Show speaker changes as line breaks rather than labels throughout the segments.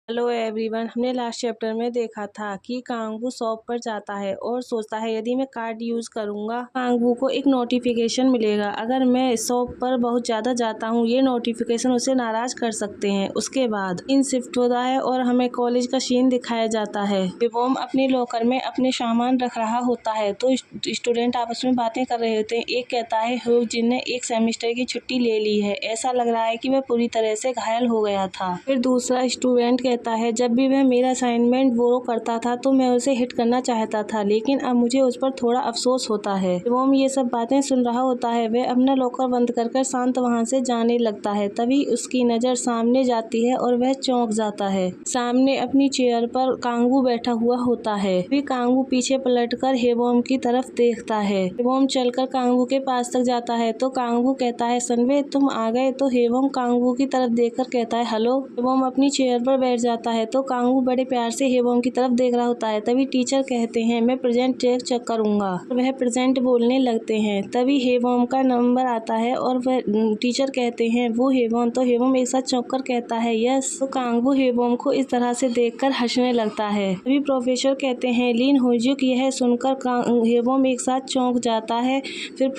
Hello everyone. हमने last chapter में देखा था कि कांगू शॉप पर जाता है और सोचता है यदि मैं कार्ड यूज़ करूंगा कांगू को एक नोटिफिकेशन मिलेगा। अगर मैं शॉप पर बहुत ज़्यादा जाता हूँ ये नोटिफिकेशन उसे नाराज़ कर सकते हैं। उसके बाद इन शिफ्ट होता है और हमें कॉलेज का सीन दिखाया जाता है। विवोम अपने लॉकर में अपने सामान रख रहा होता है तो स्टूडेंट आपस में बातें कर रहे होते हैं। एक कहता है जिनने एक सेमेस्टर की छुट्टी ले ली है, ऐसा लग रहा है कि वह पूरी तरह से घायल हो गया था। फिर दूसरा स्टूडेंट कहता है जब भी वह मेरा असाइनमेंट बोरो करता था तो मैं उसे हिट करना चाहता था, लेकिन अब मुझे उस पर थोड़ा अफसोस होता है। विवोम ये सब बातें सुन रहा होता है। वह अपना लॉकर बंद कर शांत वहाँ से जाने लगता है। तभी उसकी नजर सामने जाती है और वह चौंक जाता है। सामने अपनी चेयर पर कांगू बैठा हुआ होता है। फिर कांगू पीछे पलटकर हेवोम की तरफ देखता है। हेवोम चलकर कांगू के पास तक जाता है तो कांगू कहता है सनवे तुम आ गए। तो हेवोम कांगू की तरफ देखकर कहता है हेलो। हेवोम अपनी चेयर पर बैठ जाता है तो कांगू बड़े प्यार से हेवोम की तरफ देख रहा होता है। तभी टीचर कहते हैं मैं प्रेजेंट चेक करूंगा। वह प्रेजेंट बोलने लगते हैं। तभी हेवोम का नंबर आता है और वह टीचर कहते हैं वो हेवोम। तो हेवोम एक साथ चौंक कर कहता है यस। तो कांगू हेवोम को इस तरह से देखकर हंसने लगता है। तभी प्रोफेसर कहते हैं लीन होजुक। यह सुनकर हेवोम एक साथ चौंक जाता है। फिर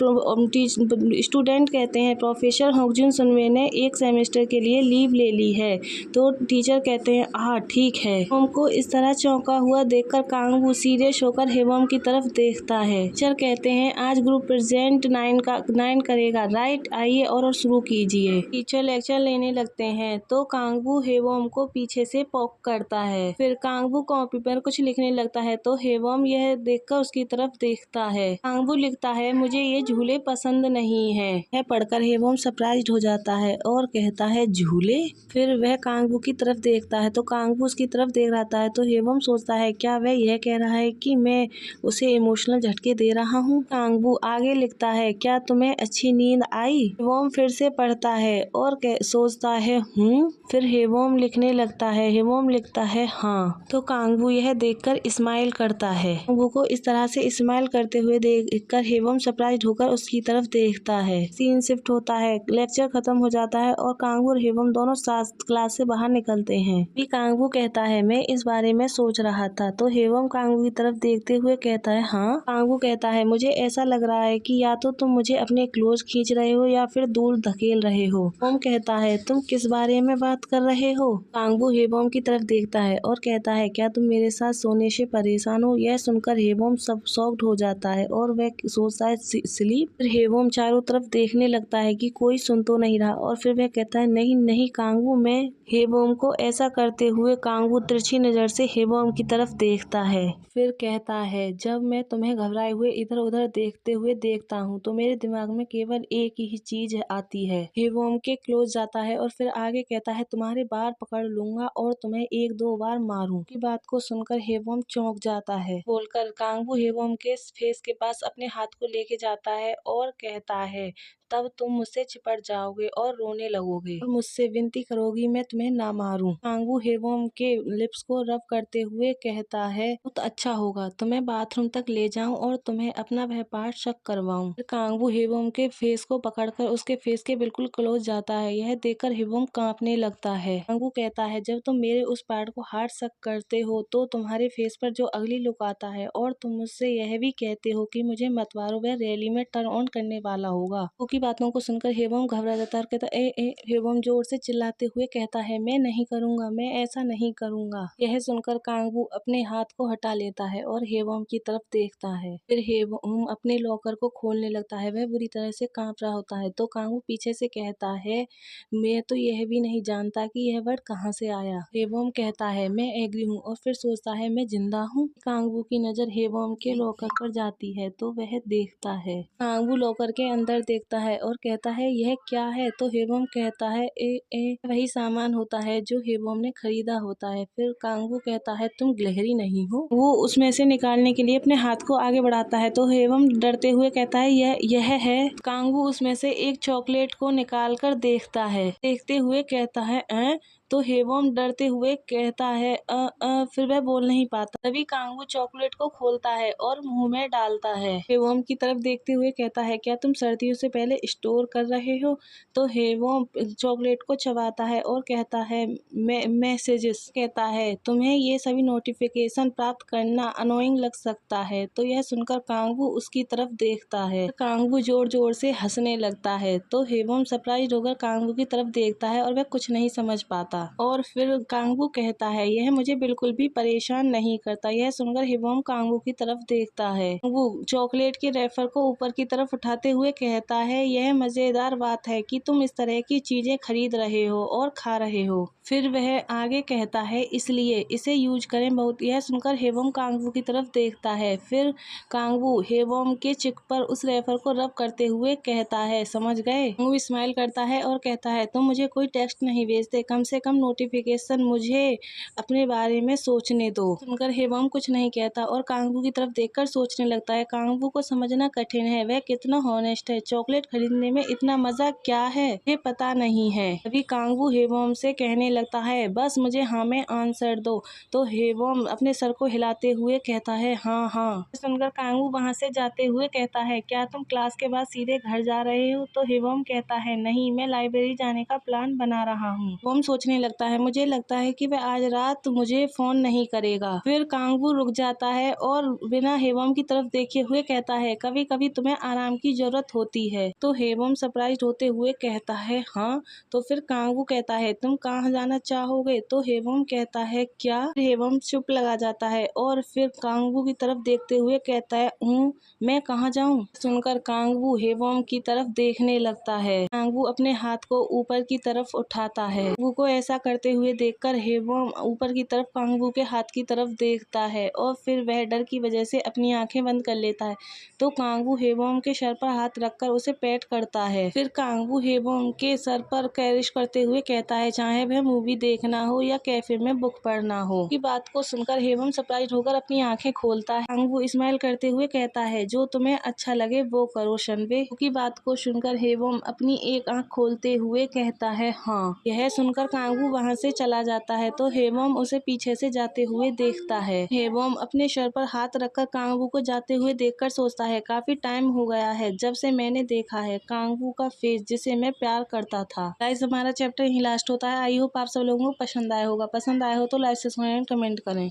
स्टूडेंट कहते हैं प्रोफेसर होजुन सुनवे ने एक सेमेस्टर के लिए लीव ले ली है। तो टीचर कहते हैं हाँ ठीक है। हेवोम को इस तरह चौंका हुआ देखकर कांगू सीरियस होकर हेवोम की तरफ देखता है। टीचर कहते हैं आज ग्रुप प्रेजेंट 9 करेगा राइट, आइए और शुरू कीजिए। टीचर लेक्चर लेने लगते हैं तो कांगू हेवोम को पीछे से पोक करता है। फिर कांगू कॉपी पर कुछ लिखने लगता है तो हेवोम यह देखकर उसकी तरफ देखता है। कांगू लिखता है मुझे ये झूले पसंद नहीं है। यह पढ़कर हेवोम सरप्राइज्ड हो जाता है और कहता है झूले। फिर वह कांगू की तरफ देखता है तो कांगू उसकी तरफ देख रहा है तो हेवोम सोचता है क्या वह यह कह रहा है कि मैं उसे इमोशनल झटके दे रहा हूँ। कांगू आगे लिखता है क्या तुम्हें अच्छी नींद आई। हेवोम फिर से पढ़ता है और सोचता है फिर हेवोम लिखने लगता है। हेवोम लिखता है हाँ। तो कांगू यह देखकर स्माइल करता है। कांगू को इस तरह से स्माइल करते हुए देखकर हेवोम सरप्राइज्ड होकर उसकी तरफ देखता है। सीन शिफ्ट होता है। लेक्चर खत्म हो जाता है और कांगू और हेवोम दोनों साथ क्लास से बाहर निकलते हैं। भी कांगू कहता है मैं इस बारे में सोच रहा था। तो हेवोम कांगू की तरफ देखते हुए कहता है हाँ। कांगू कहता है मुझे ऐसा लग रहा है कि या तो तुम मुझे अपने क्लोज खींच रहे हो या फिर दूर धकेल रहे हो। हेवोम कहता है तुम किस बारे में बात कर रहे हो। कांगू हेवोम की तरफ देखता है और कहता है क्या तुम मेरे साथ सोने से परेशान हो। यह सुनकर हेवोम सब शॉक्ड हो जाता है और वह सोचता है स्लीप। फिर हेवोम चारों तरफ देखने लगता है कि कोई सुन तो नहीं रहा और फिर वह कहता है नहीं नहीं कांगू मैं। हेवोम को ऐसा करते हुए कांगू तिरछी नजर से हेवोम की तरफ देखता है। फिर कहता है जब मैं तुम्हें घबराए हुए इधर उधर देखते हुए देखता हूँ तो मेरे दिमाग में केवल एक ही चीज आती है। हेवोम के क्लोज जाता है और फिर आगे कहता है तुम्हारे बाल पकड़ लूंगा और तुम्हें 1-2 बार मारूं। की बात को सुनकर हेवोम चौंक जाता है। बोलकर कांगू हेवोम के फेस के पास अपने हाथ को लेके जाता है और कहता है तब तुम मुझसे चिपट जाओगे और रोने लगोगे और मुझसे विनती करोगी मैं तुम्हें ना मारूं। कांगू हेवोम के लिप्स को रब करते हुए कहता है बहुत अच्छा होगा, तुम्हें बाथरूम तक ले जाऊं और तुम्हें अपना वह पार्ट शक करवाऊं। कांगू हेवोम के फेस को पकड़कर उसके फेस के बिल्कुल क्लोज जाता है। यह देखकर हेवोम कांपने लगता है। कांगू कहता है जब तुम मेरे उस पार्ट को हार्ड शक करते हो तो तुम्हारे फेस पर जो अगली लुक आता है और तुम मुझसे यह भी कहते हो कि मुझे मत मारो, वह रैली में टर्न ऑन करने वाला होगा। की बातों को सुनकर हेवोम घबरा जाता है और कहता है हेवोम जोर से चिल्लाते हुए कहता है मैं नहीं करूंगा, मैं ऐसा नहीं करूंगा। यह सुनकर कांगू अपने हाथ को हटा लेता है और हेवोम की तरफ देखता है। फिर हेवोम अपने लॉकर को खोलने लगता है। वह बुरी तरह से कांप रहा होता है तो कांगू पीछे से कहता है मैं तो यह भी नहीं जानता कि यह वर्ड कहाँ से आया। हेवोम कहता है मैं एग्री हूँ और फिर सोचता है मैं जिंदा हूँ। कांगू की नजर हेवोम के लॉकर पर जाती है तो वह देखता है। कांगू लॉकर के अंदर देखता है और कहता है यह क्या है। तो हेवोम कहता है वही सामान होता है जो हेवोम ने खरीदा होता है। फिर कांगू कहता है तुम गिलहरी नहीं हो। वो उसमें से निकालने के लिए अपने हाथ को आगे बढ़ाता है तो हेवोम डरते हुए कहता है यह है। कांगू उसमें से एक चॉकलेट को निकाल कर देखता है। देखते हुए कहता है तो हेवम डरते हुए कहता है फिर वह बोल नहीं पाता। तभी कांगू चॉकलेट को खोलता है और मुंह में डालता है। हेवम की तरफ देखते हुए कहता है, क्या तुम सर्दियों से पहले स्टोर कर रहे हो? तो हेवम चॉकलेट को चबाता है और कहता है, मैसेजेस। कहता है, तुम्हें ये सभी नोटिफिकेशन प्राप्त करना अनोइंग लग सकता है। तो यह सुनकर कांगू उसकी तरफ देखता है। कांगू जोर जोर से हंसने लगता है। तो हेवम सरप्राइज होकर कांगू की तरफ देखता है और वह कुछ नहीं समझ पाता। और फिर कांगू कहता है, यह मुझे बिल्कुल भी परेशान नहीं करता। यह सुनकर हेवम कांगू की तरफ देखता है। कांगू चॉकलेट के रेफर को ऊपर की तरफ उठाते हुए कहता है, यह मजेदार बात है कि तुम इस तरह की चीजें खरीद रहे हो और खा रहे हो। फिर वह आगे कहता है, इसलिए इसे यूज करें बहुत। यह सुनकर हेवम कांगू की तरफ देखता है। फिर कांगू हेवम के चिक पर उस रेफर को रब करते हुए कहता है, समझ गए? कांगू स्माइल करता है और कहता है, तुम मुझे कोई टेक्स्ट नहीं भेजते, कम से कम नोटिफिकेशन मुझे अपने बारे में सोचने दो। सुनकर हेवम कुछ नहीं कहता और कांगू की तरफ देखकर सोचने लगता है। कांगू को समझना कठिन है, वह कितना हॉनेस्ट है। चॉकलेट खरीदने में इतना मजा क्या है, ये पता नहीं है। अभी कांगू हेवम से कहने लगता है, बस मुझे हाँ में आंसर दो। तो हेवम अपने सर को हिलाते हुए कहता है, हाँ हाँ। सुनकर कांगू वहाँ से जाते हुए कहता है, क्या तुम क्लास के बाद सीधे घर जा रहे हो? तो हेवम कहता है, नहीं, मैं लाइब्रेरी जाने का प्लान बना रहा हूँ। हेवम सोचने लगता है, मुझे लगता है कि वह आज रात मुझे फोन नहीं करेगा। फिर कांगू रुक जाता है और बिना हेवम की तरफ देखे हुए कहता है, कभी कभी तुम्हें आराम की जरूरत होती है। तो हेवम सरप्राइज होते हुए कहता है, हाँ। तो फिर कांगू कहता है, तुम कहाँ जाना चाहोगे? तो हेवम कहता है, क्या? हेवम चुप लगा जाता है और फिर कांगू की तरफ देखते हुए कहता है, मैं कहाँ जाऊँ? सुनकर कांगू हेवम की तरफ देखने लगता है। कांगू अपने हाथ को ऊपर की तरफ उठाता है। कांगू को ऐसा करते हुए देखकर हेवम ऊपर की तरफ कांगू के हाथ की तरफ देखता है और फिर वह डर की वजह से अपनी आंखें बंद कर लेता है। तो कांगू हेवम के सर पर हाथ रखकर उसे पैट करता है। फिर कांगू हेवम के सर पर कैरिश करते हुए कहता है, चाहे वह मूवी देखना हो या कैफे में बुक पढ़ना हो। की बात को सुनकर हेवम सरप्राइज होकर अपनी आंखें खोलता है। कांगू स्माइल करते हुए कहता है, जो तुम्हें अच्छा लगे वो करो शनबे। की बात को सुनकर हेवम अपनी एक आंख खोलते हुए कहता है, हाँ। यह सुनकर कांगू वहाँ से चला जाता है। तो हेवम उसे पीछे से जाते हुए देखता है। हेवम अपने सर पर हाथ रखकर कांगू को जाते हुए देखकर सोचता है, काफी टाइम हो गया है जब से मैंने देखा है कांगू का फेस जिसे मैं प्यार करता था। गाइस, हमारा चैप्टर यहीं लास्ट होता है। आई होप आप सब लोगों को पसंद आया होगा। पसंद आया हो तो लाइक, सब्सक्राइब, कमेंट करें।